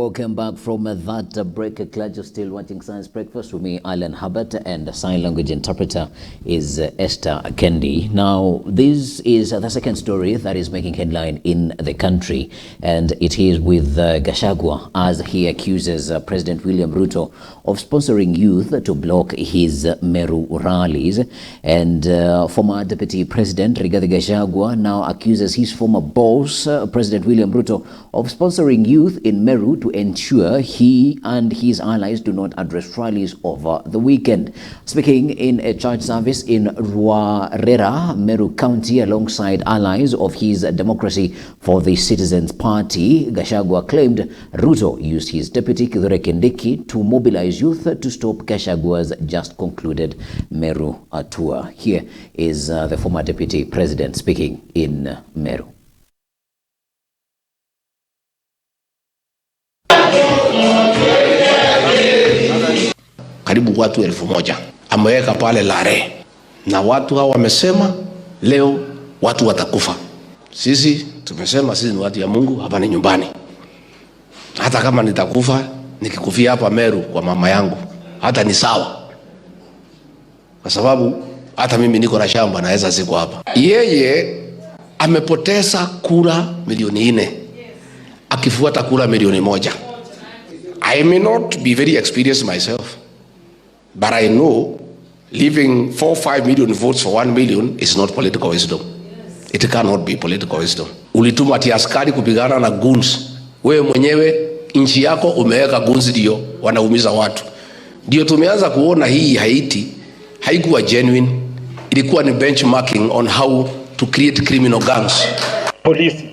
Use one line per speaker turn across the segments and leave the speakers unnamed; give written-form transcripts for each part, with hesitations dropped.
Welcome back from that break. Glad you're still watching Science Breakfast with me, Alan Hubbard, and the sign language interpreter is Esther Kendi. Now, this is the second story that is making headline in the country, and it is with Gachagua as he accuses President William Ruto of sponsoring youth to block his Meru rallies. And former Deputy President Rigathi Gachagua now accuses his former boss, President William Ruto, of sponsoring youth in Meru to ensure he and his allies do not address rallies over the weekend. Speaking in a church service in Ruarera, Meru County, alongside allies of his Democracy for the Citizens Party, Gachagua claimed Ruto used his deputy Kithure Kindiki to mobilize youth to stop Gachagua's just concluded Meru tour. Here is the former deputy president speaking in Meru.
Karibu watu 1000 ameweka pale Lare, na watu hao wamesema leo watu watakufa. Sisi tumesema sisi ni watu ya Mungu, hapa ni nyumbani. Hata kama nitakufa, nikikufia hapa Meru kwa mama yangu, hata ni sawa, kwa sababu hata mimi niko na shamba naweza ziko hapa. Yeye amepoteza kura milioni 4 akifuata kura milioni 1. I may not be very experienced myself, but I know leaving 4-5 million votes for 1 million is not political wisdom. It cannot be political wisdom. Ulituma ati askari kupigana na goons. Wewe mwenyewe nchi yako umeweka goons ndio wanaumiza watu. Ndio tumeanza kuona hii Haiti haikuwa genuine. Ilikuwa ni benchmarking on how to create criminal gangs.
Polisi,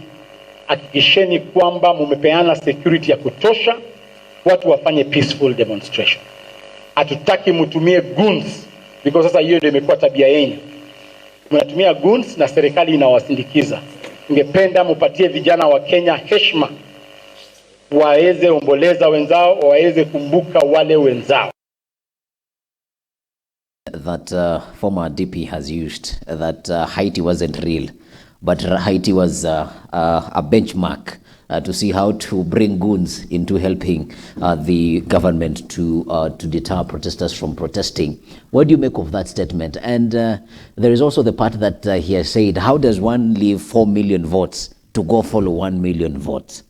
hakikisheni kwamba mumepeana security ya kutosha, watu wafanye peaceful demonstration. Hatutaki mtumie goons, because sasa hiyo ndio imekuwa tabia yenu. Mnatumia goons na serikali inawasindikiza. Ningependa mupatie vijana wa Kenya heshima, waweze omboleza wenzao, waweze kumbuka wale wenzao.
That former DP has used that Haiti wasn't real, but Haiti was a benchmark to see how to bring goons into helping the government to deter protesters from protesting. What do you make of that statement? And there is also the part that he has said, how does one leave 4 million votes to go follow 1 million votes?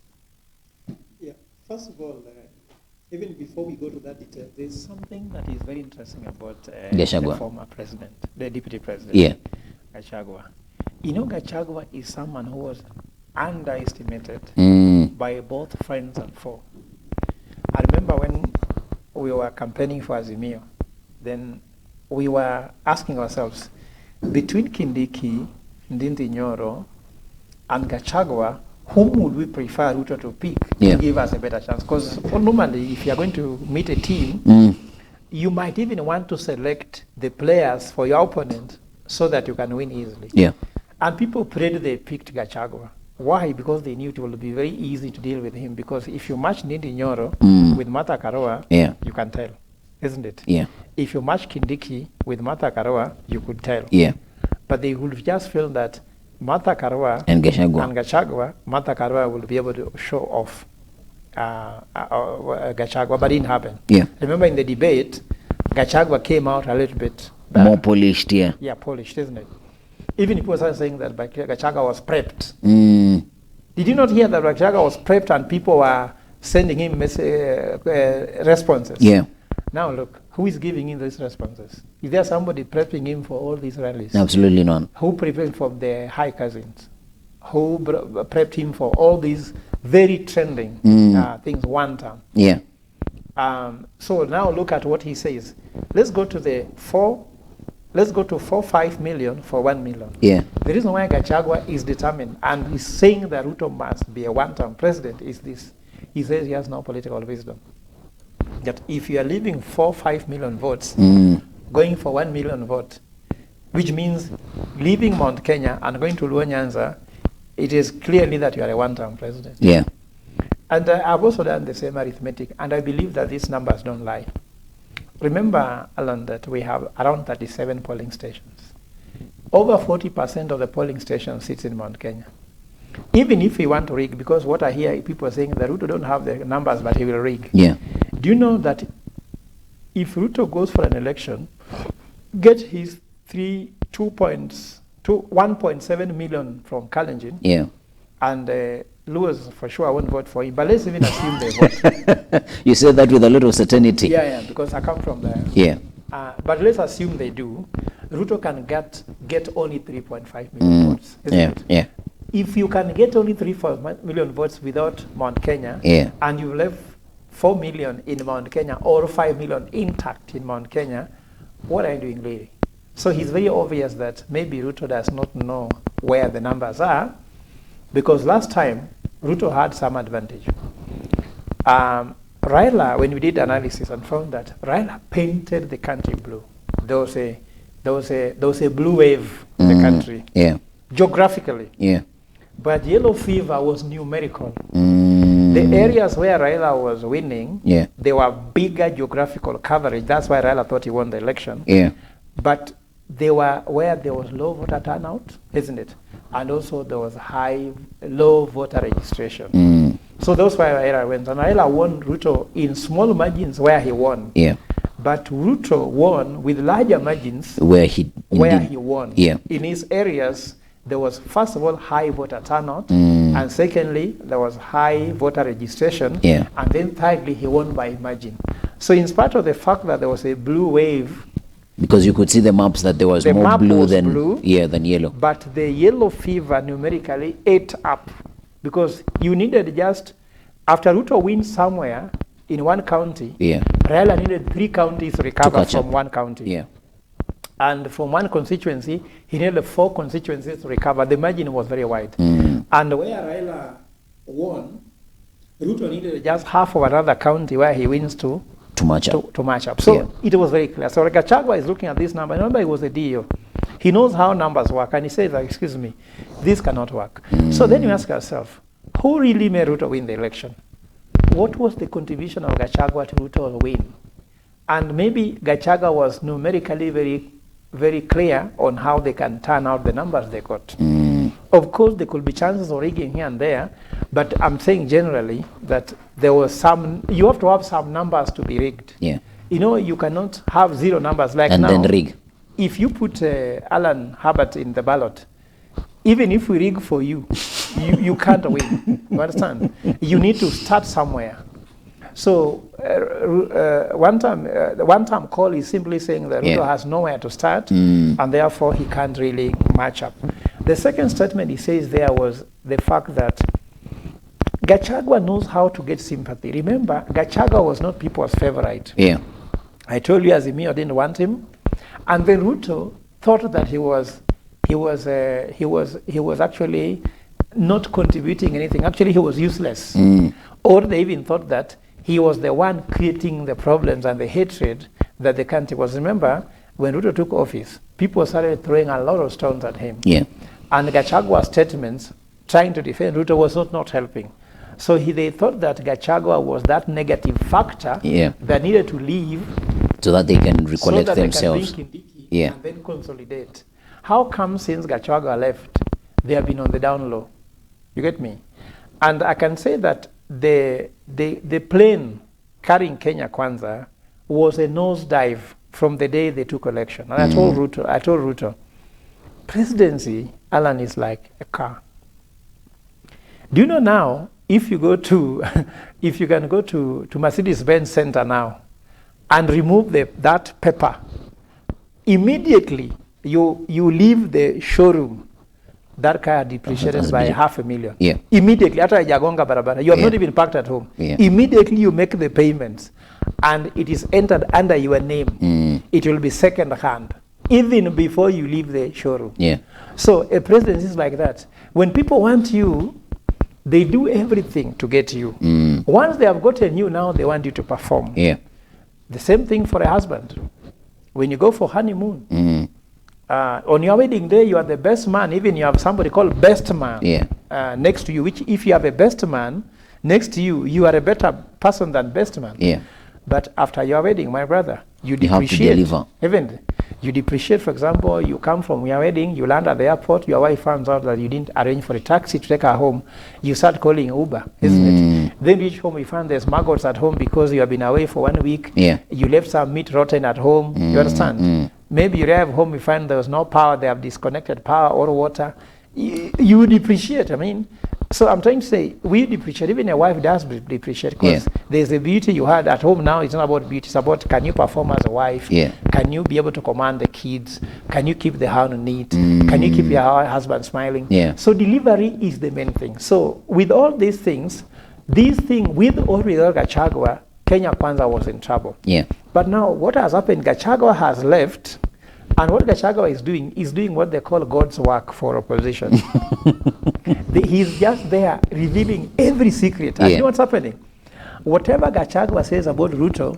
Yeah, first of all, even before we go to that detail, there's something that is very interesting about the former president, the deputy president,
yeah,
Gachagua. You know, Gachagua is someone who was underestimated by both friends and foe. I remember when we were campaigning for Azimio, then we were asking ourselves, between Kindiki, Ndindi Nyoro, and Gachagua, whom would we prefer Ruto to pick to give us a better chance? Because normally, if you are going to meet a team, you might even want to select the players for your opponent so that you can win easily.
Yeah.
And people prayed they picked Gachagua. Why? Because they knew it would be very easy to deal with him. Because if you match Ndindi Nyoro with Martha Karua, you can tell, isn't it?
Yeah.
If you match Kindiki with Martha Karua, you could tell.
Yeah.
But they would just feel that Martha Karua
and Gachagua,
Martha Karua will be able to show off Gachagua, but it didn't happen.
Yeah.
Remember in the debate, Gachagua came out a little bit
more polished, yeah.
Yeah, polished, isn't it? Even people are saying that Gachagua was prepped. Did you not hear that Gachagua was prepped and people were sending him responses?
Yeah.
Now look, who is giving him these responses? Is there somebody prepping him for all these rallies?
Absolutely none.
Who prepared him for the high cousins? Who prepped him for all these very trending things one time?
Yeah.
So now look at what he says. Let's go to 4-5 million for 1 million.
Yeah.
The reason why Gachagua is determined and he's saying that Ruto must be a one-term president is this. He says he has no political wisdom. That if you are leaving 4-5 million votes, going for 1 million vote, which means leaving Mount Kenya and going to Luo Nyanza, it is clearly that you are a one-term president.
Yeah.
And I've also done the same arithmetic, and I believe that these numbers don't lie. Remember, Alan, that we have around 37 polling stations. Over 40% of the polling stations sits in Mount Kenya. Even if he want to rig, because what I hear people saying that Ruto don't have the numbers, but he will rig.
Yeah.
Do you know that if Ruto goes for an election, get his 1.7 million from Kalenjin,
Yeah.
and Luos for sure I won't vote for him, but let's even assume they vote.
You say that with a lot of certainty.
Yeah, because I come from there.
Yeah.
But let's assume they do. Ruto can get only 3.5 million votes. Isn't
Yeah.
it?
Yeah.
If you can get only 3.5 million votes without Mount Kenya,
Yeah.
and you left 4 million in Mount Kenya or 5 million intact in Mount Kenya, what are you doing really? So it's very obvious that maybe Ruto does not know where the numbers are, because last time Ruto had some advantage. Raila, when we did analysis and found that Raila painted the country blue. There was a blue wave in the country.
Yeah.
Geographically.
Yeah.
But yellow fever was numerical. The areas where Raila was winning,
Yeah.
they were bigger geographical coverage. That's why Raila thought he won the election.
Yeah.
But they were where there was low voter turnout, isn't it? And also there was low voter registration. So those were Raila wins. And Raila won Ruto in small margins where he won.
Yeah.
But Ruto won with larger margins
Where he
won.
Yeah.
In his areas, there was, first of all, high voter turnout, and secondly, there was high voter registration,
Yeah.
and then thirdly, he won by margin. So in spite of the fact that there was a blue wave,
Because you could see the maps that there was
The
more
map
blue
was
than
blue.
than yellow.
but the yellow fever numerically ate up, because you needed just, after Ruto wins somewhere in one county,
Yeah.
Raila needed 3 counties to recover
catch
from
up.
one county.
Yeah.
And from one constituency, he needed 4 constituencies to recover. The margin was very wide. And where Raila won, Ruto needed just half of another county where he wins to
match up.
to match up. So
Yeah.
it was very clear. So Gachagua is looking at this number. Remember, he was a DO. He knows how numbers work, and he says, like, excuse me, this cannot work. So then you ask yourself, who really made Ruto win the election? What was the contribution of Gachagua to Ruto's win? And maybe Gachagua was numerically very, very clear on how they can turn out the numbers they got. Of course, there could be chances of rigging here and there, but I'm saying generally that there was you have to have some numbers to be rigged.
Yeah.
You know, you cannot have 0 numbers like
And
now.
then rig.
If you put Alan Herbert in the ballot, even if we rig for you, you can't win. You understand? You need to start somewhere. So one time call is simply saying that Ruto has nowhere to start, and therefore he can't really match up. The second statement he says there was the fact that Gachagua knows how to get sympathy. Remember, Gachagua was not people's favorite.
Yeah.
I told you Azimio didn't want him, and then Ruto thought that he was actually not contributing anything. Actually, he was useless. Or they even thought that he was the one creating the problems and the hatred that the country was. Remember, when Ruto took office, people started throwing a lot of stones at him.
Yeah.
And Gachagua's statements trying to defend Ruto was not helping. So they thought that Gachagua was that negative factor that needed to leave
So that they can recollect
so that
themselves.
They can bring Kindiki and then consolidate. How come since Gachagua left, they have been on the down low? You get me? And I can say that the plane carrying Kenya Kwanza was a nosedive from the day they took election. And I told Ruto, presidency, Alan, is like a car. Do you know now, if you can go to Mercedes-Benz Center now and remove that paper, immediately you leave the showroom, that car depreciated by $500,000.
Yeah.
Immediately, after Jagonga Barabara, you have not even parked at home.
Yeah.
Immediately you make the payments and it is entered under your name. It will be second hand, even before you leave the showroom.
Yeah.
So a presidency is like that. When people want you, they do everything to get you. Once they have gotten you, now they want you to perform.
Yeah.
The same thing for a husband. When you go for honeymoon, on your wedding day, you are the best man. Even you have somebody called best man next to you, which if you have a best man next to you, you are a better person than best man.
Yeah.
But after your wedding, my brother, you
have to
depreciate.
deliver.
Even You depreciate, for example, you come from your wedding, you land at the airport, your wife finds out that you didn't arrange for a taxi to take her home. You start calling Uber, isn't it? Then you reach home, you find there's maggots at home because you have been away for 1 week.
Yeah.
You left some meat rotten at home. You understand? Maybe you arrive home, you find there was no power, they have disconnected power or water. You depreciate, I mean. So I'm trying to say, we depreciate, even a wife does depreciate, because there's a beauty you had at home now. It's not about beauty, it's about, can you perform as a wife? Can you be able to command the kids? Can you keep the house neat? Can you keep your husband smiling? So delivery is the main thing. So with all these things, with or without Gachagua, Kenya Kwanza was in trouble. But now what has happened, Gachagua has left, and what Gachagua is doing what they call God's work for opposition. He's just there revealing every secret. And you know what's happening? Whatever Gachagua says about Ruto,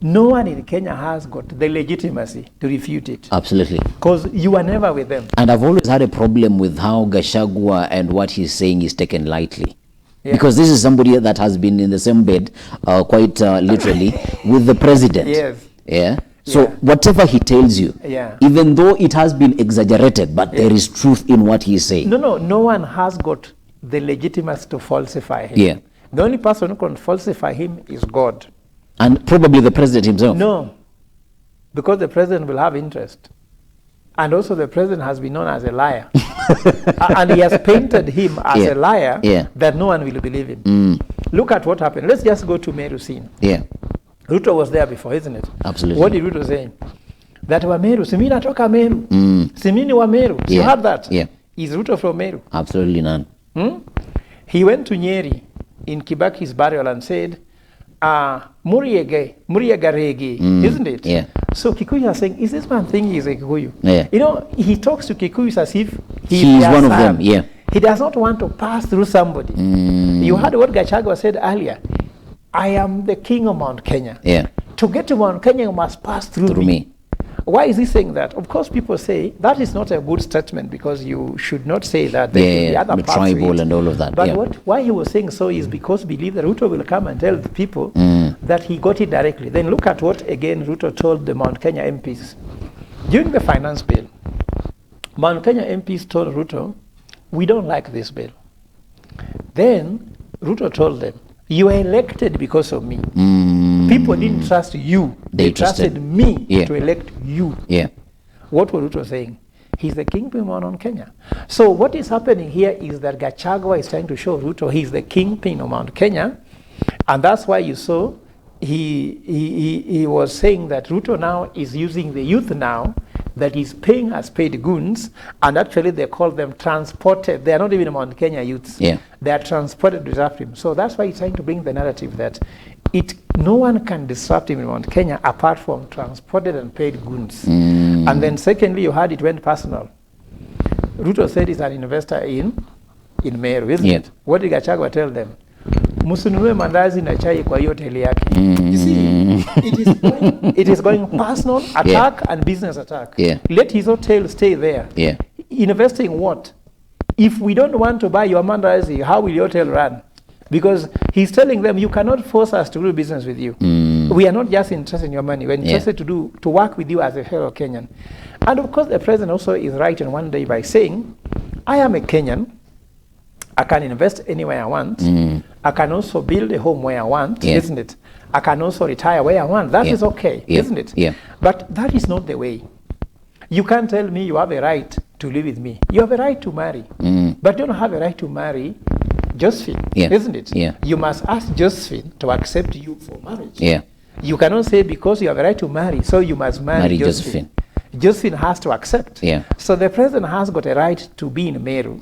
no one in Kenya has got the legitimacy to refute it.
Absolutely.
Because you are never with them.
And I've always had a problem with how Gachagua and what he's saying is taken lightly. Because this is somebody that has been in the same bed, quite literally, with the president. So whatever he tells you, even though it has been exaggerated, but there is truth in what he's saying.
No one has got the legitimacy to falsify him. The only person who can falsify him is God.
And probably the president himself.
No, because the president will have interest. And also the president has been known as a liar. And he has painted him as a liar that no one will believe him. Look at what happened. Let's just go to Meru scene. Ruto was there before, isn't it?
Absolutely.
What did Ruto say? That wa Meru, Simi natoka Meru. Simini wa Meru. You heard that? Is Ruto from Meru?
Absolutely none.
He went to Nyeri in Kibaki's burial and said, Muriegaregi, isn't it? So Kikuyu are saying, is this man thinking he's a Kikuyu? You know, he talks to Kikuyus as if
he is one of them.
He does not want to pass through somebody. You heard what Gachagua said earlier. I am the king of Mount Kenya. To get to Mount Kenya, you must pass through me. Why is he saying that? Of course, people say that is not a good statement, because you should not say that. There the other
tribal and all of that.
But why he was saying so is because believe that Ruto will come and tell the people that he got it directly. Then look at what again Ruto told the Mount Kenya MPs during the finance bill. Mount Kenya MPs told Ruto, we don't like this bill. Then Ruto told them, you were elected because of me. People didn't trust you. They trusted me to elect you. What was Ruto saying? He's the kingpin on Kenya. So what is happening here is that Gachagua is trying to show Ruto he's the kingpin of Mount Kenya. And that's why you saw he was saying that Ruto now is using the youth now that he's paying as paid goons, and actually they call them transported. They are not even Mount Kenya youths. They are transported to disrupt him. So that's why he's trying to bring the narrative that no one can disrupt him in Mount Kenya apart from transported and paid goons. And then secondly, you heard it went personal. Ruto said he's an investor in Meru, isn't it? What did Gachagua tell them? Musununue mandazi na chai kwa hiyo hoteli yake. You see, it is going personal attack and business attack. Let his hotel stay there. Investing what? If we don't want to buy your mandazi, how will your hotel run? Because he's telling them, you cannot force us to do business with you. We are not just interested in your money. We're interested to work with you as a fellow Kenyan. And of course, the president also is right on one day by saying, I am a Kenyan. I can invest anywhere I want. I can also build a home where I want, isn't it? I can also retire where I want. That is okay, isn't it? But that is not the way. You can't tell me you have a right to live with me. You have a right to marry, but you don't have a right to marry Josephine, isn't it? You must ask Josephine to accept you for marriage. You cannot say because you have a right to marry, so you must marry Josephine. Josephine has to accept. So the president has got a right to be in Meru.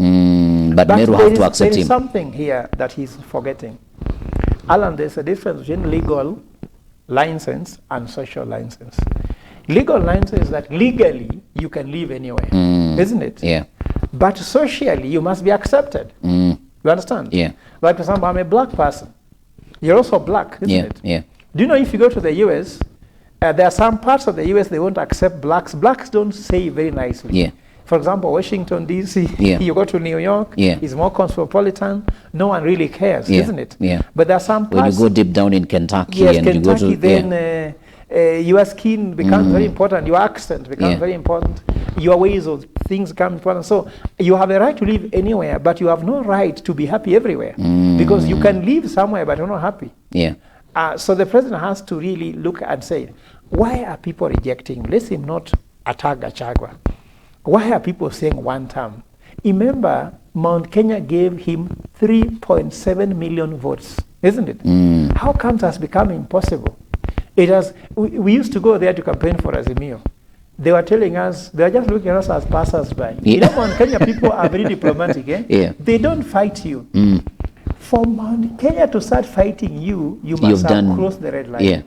But Meru have to accept him.
There is something here that he's forgetting. Alan, there's a difference between legal license and social license. Legal license is that legally you can live anywhere, isn't it? But socially you must be accepted. You understand? Like for example, I'm a black person. You're also black, isn't it? Do you know if you go to the US, there are some parts of the US they won't accept blacks. Blacks don't say very nicely. For example, Washington, D.C., you go to New York, it's more cosmopolitan. No one really cares, isn't it? But there are some parts...
When you go deep down in Kentucky...
and Kentucky, you go to... then Your skin becomes very important. Your accent becomes very important. Your ways of things become important. So you have a right to live anywhere, but you have no right to be happy everywhere. Because you can live somewhere, but you're not happy.
Yeah.
So the president has to really look and say, why are people rejecting him? Let him not attack Gachagua. Why are people saying one term? Remember, Mount Kenya gave him 3.7 million votes, isn't it? How comes it has become impossible? It has. We used to go there to campaign for Azimio. They were telling us, they were just looking at us as passers-by. You know, Mount Kenya people are very diplomatic, eh?
Yeah.
They don't fight you. For Mount Kenya to start fighting you, you must have crossed the red line.
Yeah.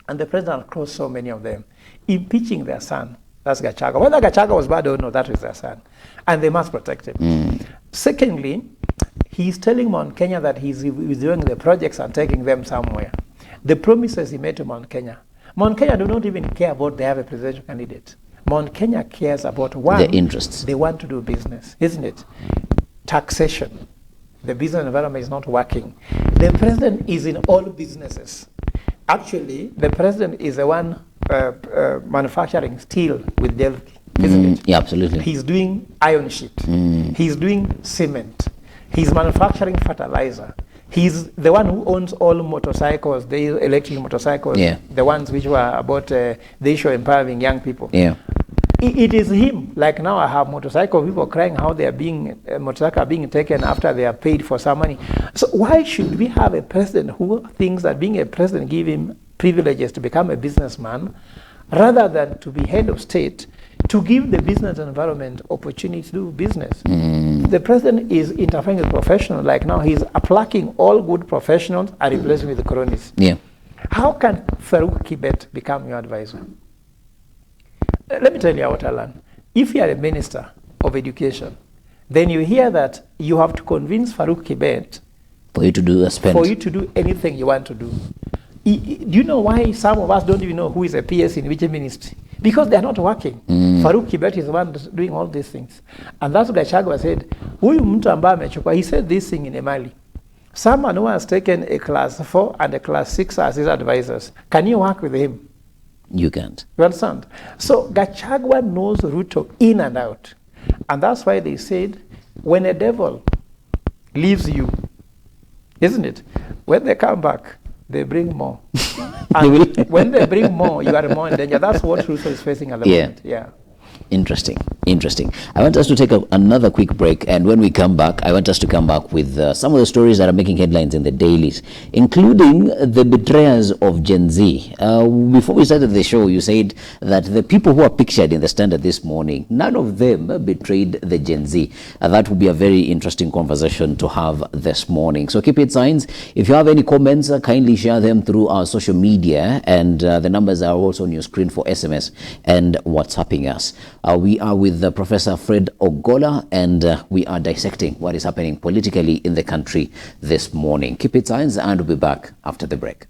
And the president crossed so many of them, impeaching their son. That's Gachagua. Whether Gachagua was bad or no, that is their son. And they must protect him. Secondly, he's telling Mount Kenya that he's doing the projects and taking them somewhere. The promises he made to Mount Kenya do not even care about they have a presidential candidate. Mount Kenya cares about one,
their interests.
They want to do business, isn't it? Taxation. The business environment is not working. The president is in all businesses. Actually, the president is the one manufacturing steel with Delphi, isn't it?
Yeah, absolutely.
He's doing iron sheet. He's doing cement. He's manufacturing fertilizer. He's the one who owns all motorcycles, the electric motorcycles, the ones which were about the issue of empowering young people.
Yeah.
It is him. Like now I have motorcycle people crying how they are being, motorcycle are being taken after they are paid for some money. So why should we have a president who thinks that being a president give him privileges to become a businessman rather than to be head of state to give the business environment opportunity to do business? The president is interfering with professionals. Like now he's plucking all good professionals and replacing with the cronies.
Yeah.
How can Farouk Kibet become your advisor? Let me tell you what I learned. If you are a minister of education, then you hear that you have to convince Farouk Kibet
for you to do a spend.
For you to do anything you want to do. Do you know why some of us don't even know who is a PS in which ministry? Because they are not working. Farouk Kibet is the one doing all these things. And that's what Gachagua said. He said this thing in Emali. Someone who has taken a class 4 and a class 6 as his advisors, can you work with him?
You can't.
You understand? So Gachagua knows Ruto in and out. And that's why they said, when a devil leaves you, isn't it? When they come back, they bring more. And when they bring more, you are more in danger. That's what Ruto is facing at the moment. Yeah.
Interesting. I want us to take another quick break, and when we come back, I want us to come back with some of the stories that are making headlines in the dailies, including the betrayers of Gen Z. Before we started the show, you said that the people who are pictured in the Standard this morning, none of them betrayed the Gen Z. That will be a very interesting conversation to have this morning. So keep it signs. If you have any comments, kindly share them through our social media, and the numbers are also on your screen for SMS and WhatsApping us. We are with Professor Fred Ogola, and we are dissecting what is happening politically in the country this morning. Keep it signs, and we'll be back after the break.